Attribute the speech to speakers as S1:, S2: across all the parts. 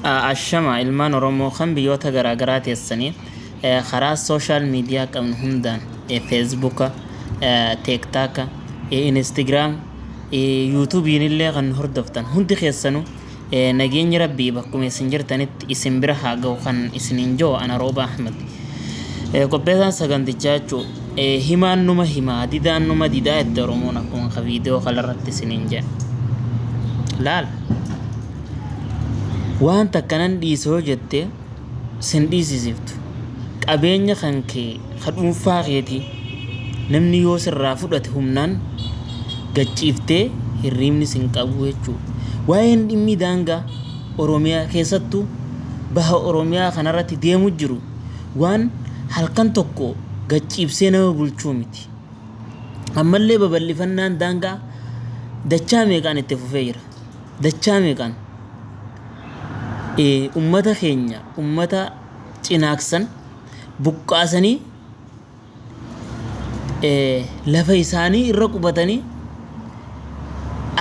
S1: ashama ilmaan oromoo kan biyyoota garaagaraa teessanii karaa sooshaal miidiyaa qabnu hundaan feesbuuka, teektaaka, instagram, yuutuubiin illee kan hordoftan hundi keessanuu nageenyi rabbii bakkuma isin jirtanitti isin bira haa ga'u kan isiniin joo ana Rooba Ahmed. Qopheessaan sagantichaa jechuun himaan numa himaa didaan numa didaa itti oromoon akkuma ka viidiyoo kanarratti isiniin jedha. Laal waan takkanan dhiisoo jettee sin dhiisisiftu qabeenya kan kee ka dhuunfaa keetii namni yoo sirraa fudhate humnaan gachiiftee hirriibni sin qabu jechuudha. Waa'een dhimmi daangaa Oromiyaa keessattuu baha Oromiyaa kanarratti deemu jiru waan halkan tokko gachiibsee nama bulchuu miti. Ammallee babal'ifannaan daangaa dachaa meeqaan itti fufee jira. Dachaa meeqaan ummata keenya ummata cinaaksan buqqaasanii lafa isaanii irra qubatanii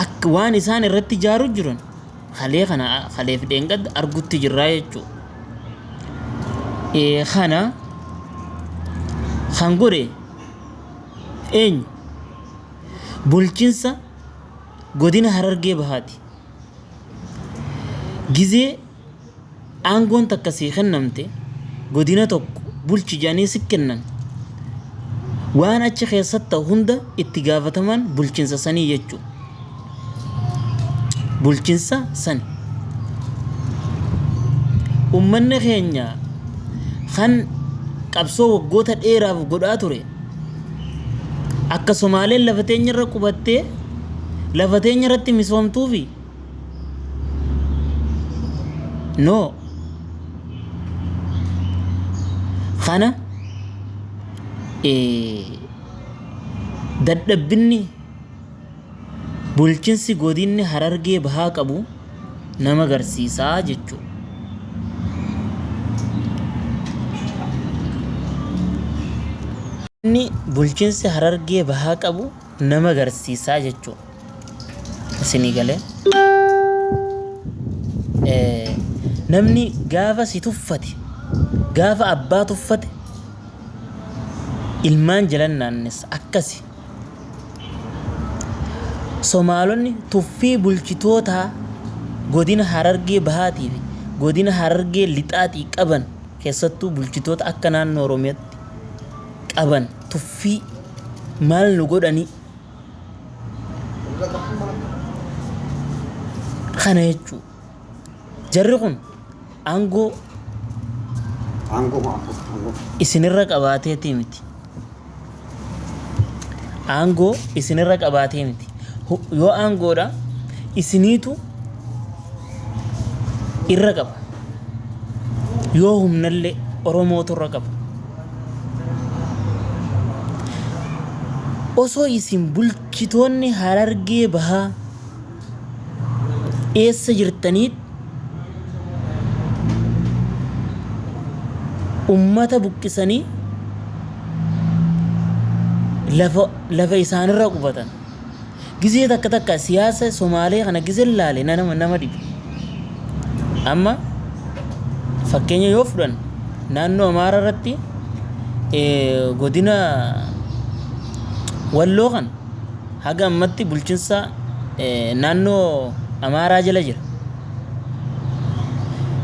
S1: akka waan isaan irratti ijaaru jiran kaleef dheengadda argutti jirraa jechuudha. Kana kan godhe eenyu bulchiinsa godina Harargee Bahaati. Gizee aangoon takka sii kennamte godina tokko bulchi jedhanii si kennan waan achi keessatti hunda itti gaafataman bulchiinsa sanii jechuudha. Bulchiinsa sani ummanni keenya kan qabsoo waggoota dheeraaf godhaa ture akka Somaaleen lafa teenya irra qubattee lafa teenya irratti misoomtuufi no kana dadhabbinni bulchiinsi godinni Harargee Bahaa qabu nama agarsiisaa jechuudha. Inni bulchiinsi Harargee Bahaa qabu nama agarsiisaa jechuudha. Isinii galee namni gaafa si tuffate gaafa abbaa tuffate ilmaan jalan naannes akkasi. Somaalonni tuffii bulchitoota godina Harargee Bahaatii fi godina Harargee Lixaatii qaban keessattuu bulchitoota akka naannoo Oromiyaatti qaban tuffii maal nu godhanii kana jechuudha. Jarri kun aangoo isinirra qabaateetii miti. Aangoo isinirra qabaatee miti. Yoo aangoodha isiniitu irra qaba. Yoo humnallee Oromootu irra qaba. Osoo isin bulchitoonni Harargee Bahaa eessa jirtaniit ummata buqqisanii lafa isaanirra qubatan. Gizee takka takka siyaasa Somaalee kana gizee laale nama dhibe. Amma fakkeenya yoo fudhan naannoo Amaaraa irratti godina Walloo kan haga ammatti bulchiinsa naannoo Amaaraa jala jira.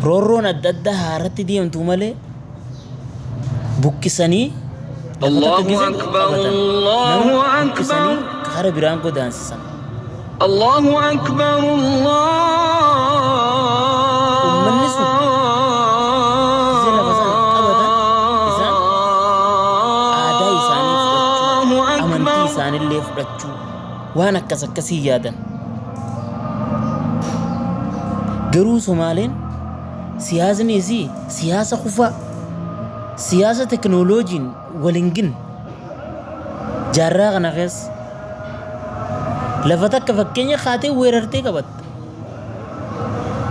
S1: Roorroon adda addaa haaratti deemtu malee buqqisanii
S2: Allahu Akbar, Allahu Akbar.
S1: Kara biraan godaansisan.
S2: Allahu Akbar,
S1: Ummanni sun gizee lafa sana qabatan isaan aadaa isaanii fudhachuu amantii isaanillee fudhachuu waan akkasii yaadan. Garuu Somaaleen siyaasni isii siyaasa kufaa siyaasa teknooloojiin waliin gin jaarraa kana keessa lafa takka fakkeenya kaatee weerartee qabatta.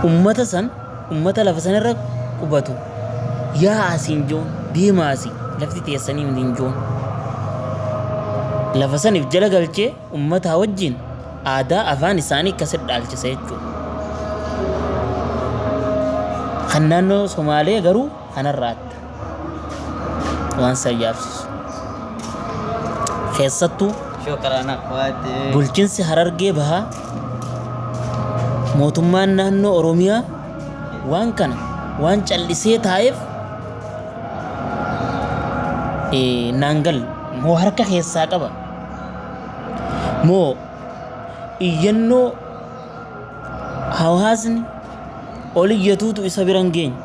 S1: Ummata san ummata lafa sanarra qubatu yaa asiin joon deemaa asii lafti teessanii hin joon lafa saniif jala galchee ummataa wajjin aadaa afaan isaanii akkasitti dhaalchisa jechuudha. kan naannoo Somaalee garuu kanarraatti waan sayyaabsisu keessattuu
S3: شكرا اخواتي
S1: bulchiinsi Harargee bahaa mootummaan naannoo Oromiyaa waan kana waan callisee taa'eef naangal moo harka keessaa qaba moo iyyannoo hawaasni oliyyatuutu isa biran geenye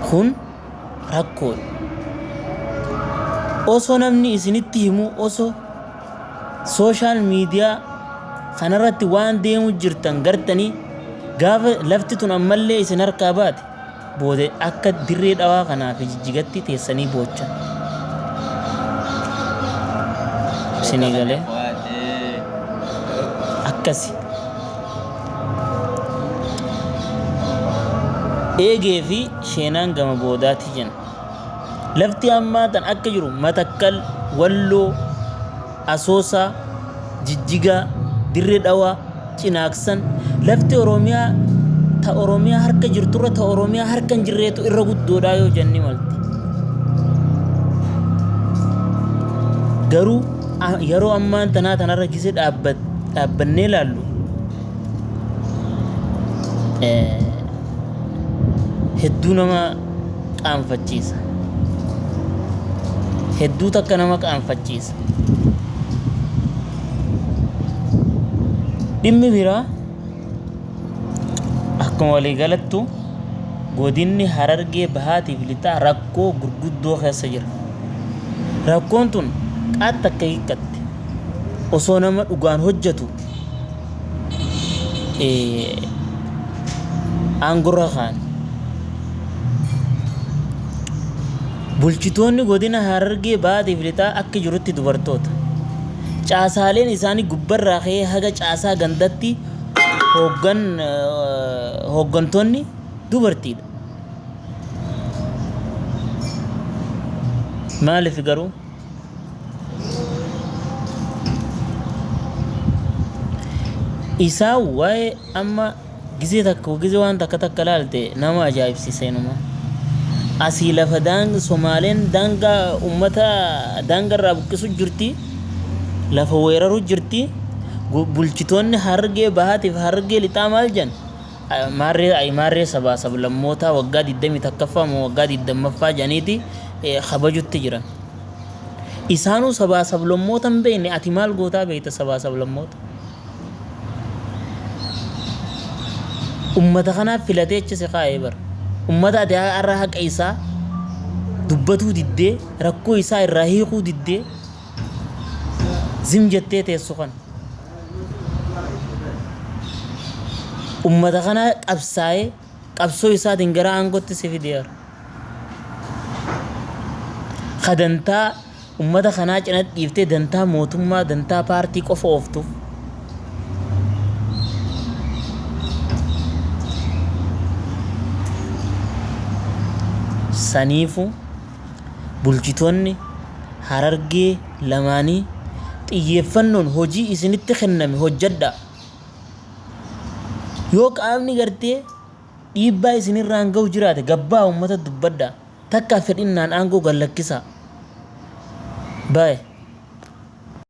S1: kun rakkoodha osoo namni isinitti himu osoo social media kanarratti waan deemu jirtan gartanii gaafa lafti tun ammallee isin harkaa baate boode akka dirree dhawaa kanaaf jijjigatti teessanii boochan isinii galee
S3: اخواتي
S1: akkasi eegee fi sheenaan gama boodaati jenna lafti ammaa tan akka jiru Matakkal Walloo Asoosaa Jijjigaa Dirree Dhawaa Cinaaksan lafti Oromiyaa ta Oromiyaa harka jirturra ta Oromiyaa harka hin jirreetu irra guddoodhaa yoo jenni malti garuu yeroo ammaan tanaa tanarra gisee dhaabbannee ilaallu hedduu nama qaanfachiisa hedduu takka nama qaanfachiisa dhimmi biraa akkuma waliigalattu godinni Harargee bahaatiif lixaa rakkoo gurguddoo keessa jira rakkoon tun qaat akka hiiqqatte osoo nama dhugaan hojjetu aangorra kaan bulchitoonni godina Harargee bahaatiif lixaa akka jirutti dubartoota caasaaleen isaanii gubbarraa ka'ee haga caasaa gandatti hooggantoonni dubartiidha maaliif garuu isaa waa'ee amma gisee takka gisee waan takka takka laalte nama ajaa'ibsiisa inuma asii lafa Somaaleen daangaa ummata daangarraa buqqisu jirti lafa weeraru jirti bulchitoonni Harargee bahaatiif Harargee lixaa maal jan maarree sabaa sablammootaa waggaa 21ffaa moo waggaa 20ffaa janiiti kabajutti jiran isaanuu sabaa sablammoota hin beekne ati maal gootaa beekta sabaa sablammoota ummata kanaaf filatee achi si kaa'ee bara ummata ati har'a haqa isaa dubbatuu diddee rakkoo isaa irraa hiikuu diddee zim jettee teessu kan ummata kana qabsaa'ee qabsoo isaatiin gara aangootti si fideera kadantaa ummata kanaa cinatti dhiiftee dantaa mootummaa dantaa paartii qofa ooftuuf saniifu bulchitoonni Harargee lamaanii xiyyeeffannoon hojii isinitti kenname hojjedha yoo qaamni gartee dhiibbaa isinirraan ga'u jiraate gabbaa ummata dubbadha takka fedhinnaan aangoo gallakkisa bae